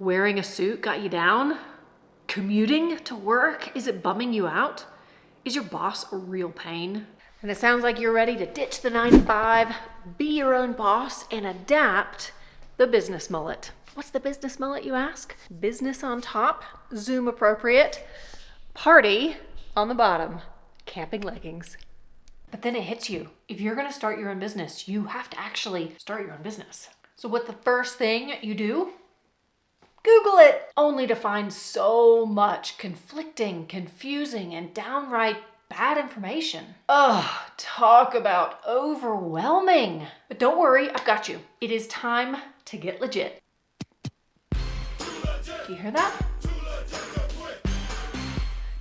Wearing a suit got you down? Commuting to work, is it bumming you out? Is your boss a real pain? And it sounds like you're ready to ditch the 9 to 5, be your own boss, and adapt the business mullet. What's the business mullet, you ask? Business on top, Zoom appropriate, party on the bottom, camping leggings. But then it hits you. If you're gonna start your own business, you have to actually start your own business. So what's the first thing you do? Google it, only to find so much conflicting, confusing, and downright bad information. Ugh, talk about overwhelming. But don't worry, I've got you. It is time to get legit. Do you hear that?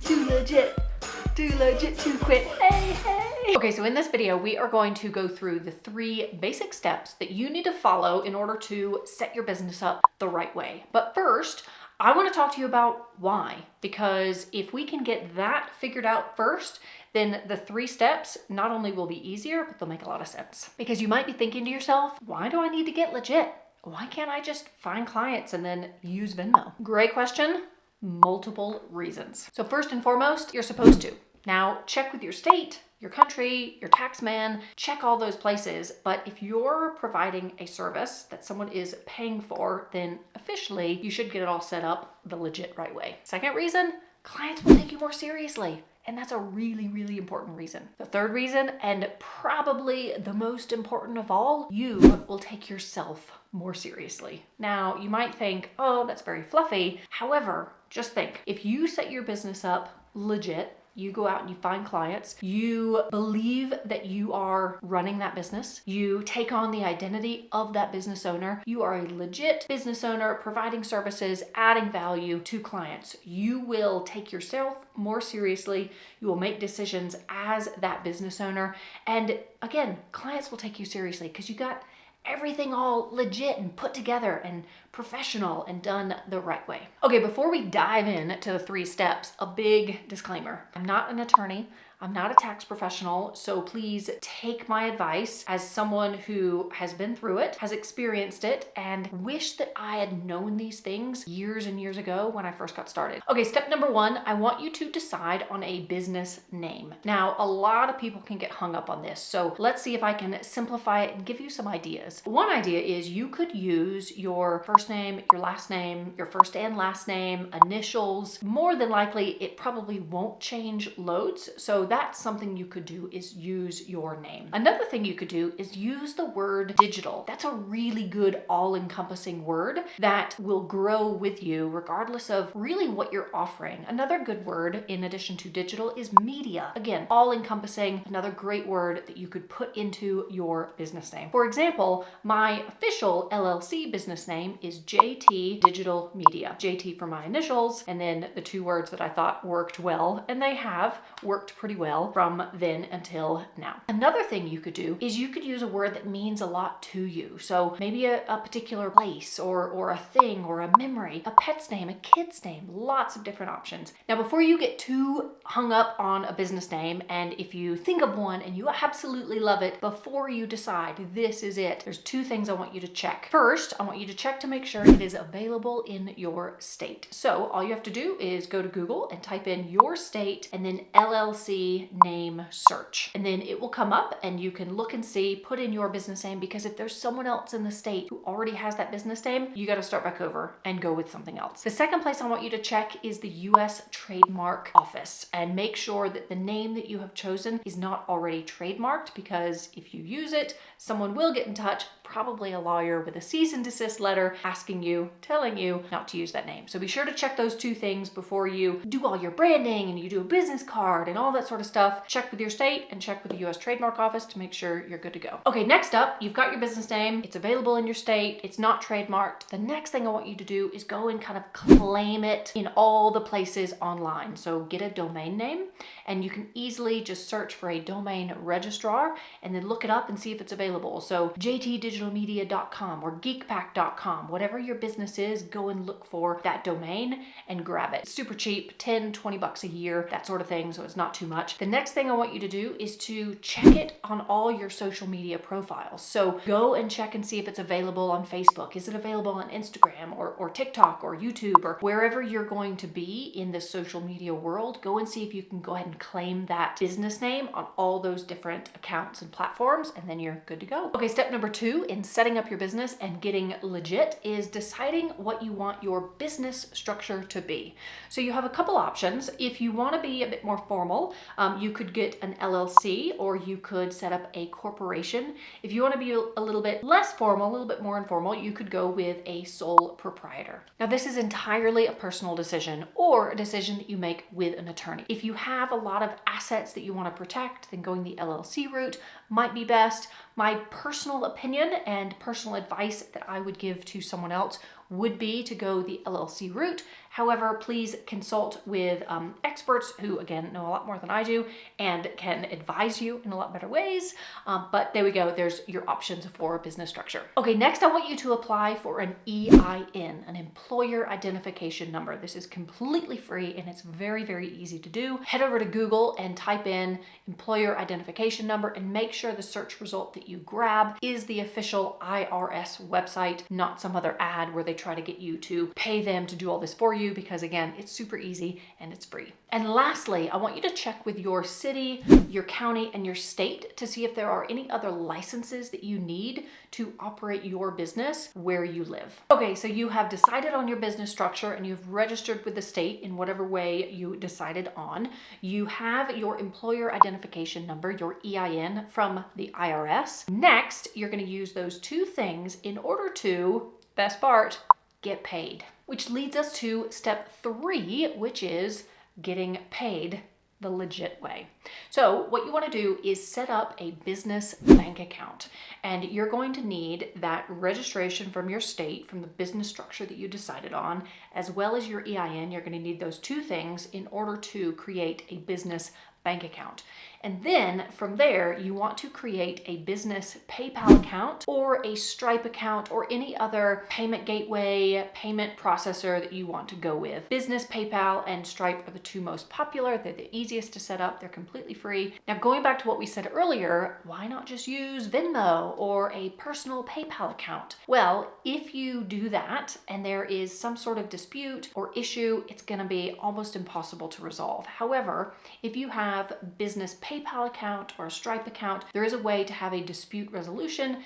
Too legit to quit. Hey, hey. Okay, so in this video, we are going to go through the 3 basic steps that you need to follow in order to set your business up the right way. But first, I want to talk to you about why, because if we can get that figured out first, then the 3 steps not only will be easier, but they'll make a lot of sense. Because you might be thinking to yourself, why do I need to get legit? Why can't I just find clients and then use Venmo? Great question. Multiple reasons. So first and foremost, you're supposed to. Now, check with your state, your country, your tax man, check all those places. But if you're providing a service that someone is paying for, then officially you should get it all set up the legit right way. Second reason, clients will take you more seriously. And that's a really, really important reason. The third reason, and probably the most important of all, you will take yourself more seriously. Now, you might think, oh, that's very fluffy. However, just think, if you set your business up legit, you go out and you find clients, you believe that you are running that business, you take on the identity of that business owner, you are a legit business owner providing services, adding value to clients. You will take yourself more seriously, you will make decisions as that business owner, and again, clients will take you seriously because you got everything all legit and put together and professional and done the right way. Okay, before we dive in to the 3 steps, a big disclaimer. I'm not an attorney. I'm not a tax professional, so please take my advice as someone who has been through it, has experienced it, and wish that I had known these things years and years ago when I first got started. Okay, step number 1, I want you to decide on a business name. Now, a lot of people can get hung up on this, so let's see if I can simplify it and give you some ideas. One idea is you could use your first name, your last name, your first and last name, initials. More than likely, it probably won't change loads, so that's something you could do, is use your name. Another thing you could do is use the word digital. That's a really good all-encompassing word that will grow with you regardless of really what you're offering. Another good word in addition to digital is media. Again, all-encompassing, another great word that you could put into your business name. For example, my official LLC business name is JT Digital Media. JT for my initials, and then the 2 words that I thought worked well, and they have worked pretty well from then until now. Another thing you could do is you could use a word that means a lot to you. So maybe a particular place or a thing or a memory, a pet's name, a kid's name, lots of different options. Now, before you get too hung up on a business name, and if you think of one and you absolutely love it, before you decide this is it, there's 2 things I want you to check. First, I want you to check to make sure it is available in your state. So all you have to do is go to Google and type in your state and then LLC name search. And then it will come up and you can look and see, put in your business name, because if there's someone else in the state who already has that business name, you got to start back over and go with something else. The second place I want you to check is the US Trademark Office and make sure that the name that you have chosen is not already trademarked, because if you use it, someone will get in touch, probably a lawyer, with a cease and desist letter asking you, telling you not to use that name. So be sure to check those 2 things before you do all your branding and you do a business card and all that sort of stuff. Check with your state and check with the US Trademark Office to make sure you're good to go. Okay, next up, you've got your business name. It's available in your state. It's not trademarked. The next thing I want you to do is go and kind of claim it in all the places online. So get a domain name, and you can easily just search for a domain registrar and then look it up and see if it's available. So jtdigitalmedia.com or geekpack.com, whatever your business is, go and look for that domain and grab it. It's super cheap, 10, 20 bucks a year, that sort of thing. So it's not too much. much. The next thing I want you to do is to check it on all your social media profiles. So go and check and see if it's available on Facebook. Is it available on Instagram or TikTok or YouTube or wherever you're going to be in the social media world? Go and see if you can go ahead and claim that business name on all those different accounts and platforms, and then you're good to go. Okay, step number 2 in setting up your business and getting legit is deciding what you want your business structure to be. So you have a couple options. If you want to be a bit more formal, you could get an LLC or you could set up a corporation. If you want to be a little bit less formal, a little bit more informal, you could go with a sole proprietor. Now, this is entirely a personal decision or a decision that you make with an attorney. If you have a lot of assets that you want to protect, then going the LLC route might be best. My personal opinion and personal advice that I would give to someone else would be to go the LLC route. However, please consult with experts who, again, know a lot more than I do and can advise you in a lot better ways. But there we go. There's your options for a business structure. Okay, next I want you to apply for an EIN, an employer identification number. This is completely free and it's very, very easy to do. Head over to Google and type in employer identification number and make sure the search result that you grab is the official IRS website, not some other ad where they try to get you to pay them to do all this for you, because again, it's super easy and it's free. And lastly, I want you to check with your city, your county, and your state to see if there are any other licenses that you need to operate your business where you live. Okay, so you have decided on your business structure and you've registered with the state in whatever way you decided on. You have your employer identification number, your EIN, from the IRS. Next, you're going to use those two things in order to, best part, get paid. Which leads us to step 3, which is getting paid the legit way. So what you want to do is set up a business bank account, and you're going to need that registration from your state, from the business structure that you decided on, as well as your EIN. You're going to need those two things in order to create a business bank account. And then from there, you want to create a business PayPal account or a Stripe account or any other payment gateway, payment processor that you want to go with. Business PayPal and Stripe are the two most popular. They're the easiest to set up. They're completely free. Now, going back to what we said earlier, why not just use Venmo or a personal PayPal account? Well, if you do that and there is some sort of dispute or issue, it's going to be almost impossible to resolve. However, if you have business PayPal account or a Stripe account, there is a way to have a dispute resolution.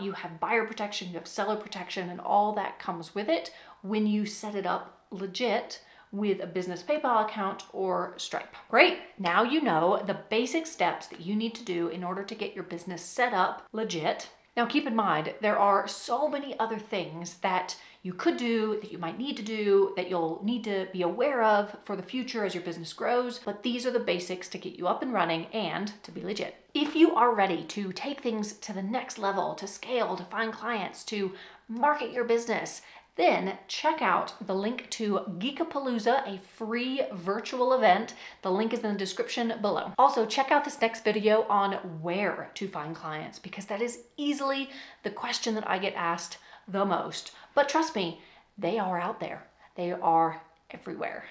You have buyer protection, you have seller protection, and all that comes with it when you set it up legit with a business PayPal account or Stripe. Great, now you know the basic steps that you need to do in order to get your business set up legit. Now keep in mind, there are so many other things that you could do, that you might need to do, that you'll need to be aware of for the future as your business grows, but these are the basics to get you up and running and to be legit. If you are ready to take things to the next level, to scale, to find clients, to market your business, then check out the link to Geekapalooza, a free virtual event. The link is in the description below. Also, check out this next video on where to find clients, because that is easily the question that I get asked the most. But trust me, they are out there. They are everywhere.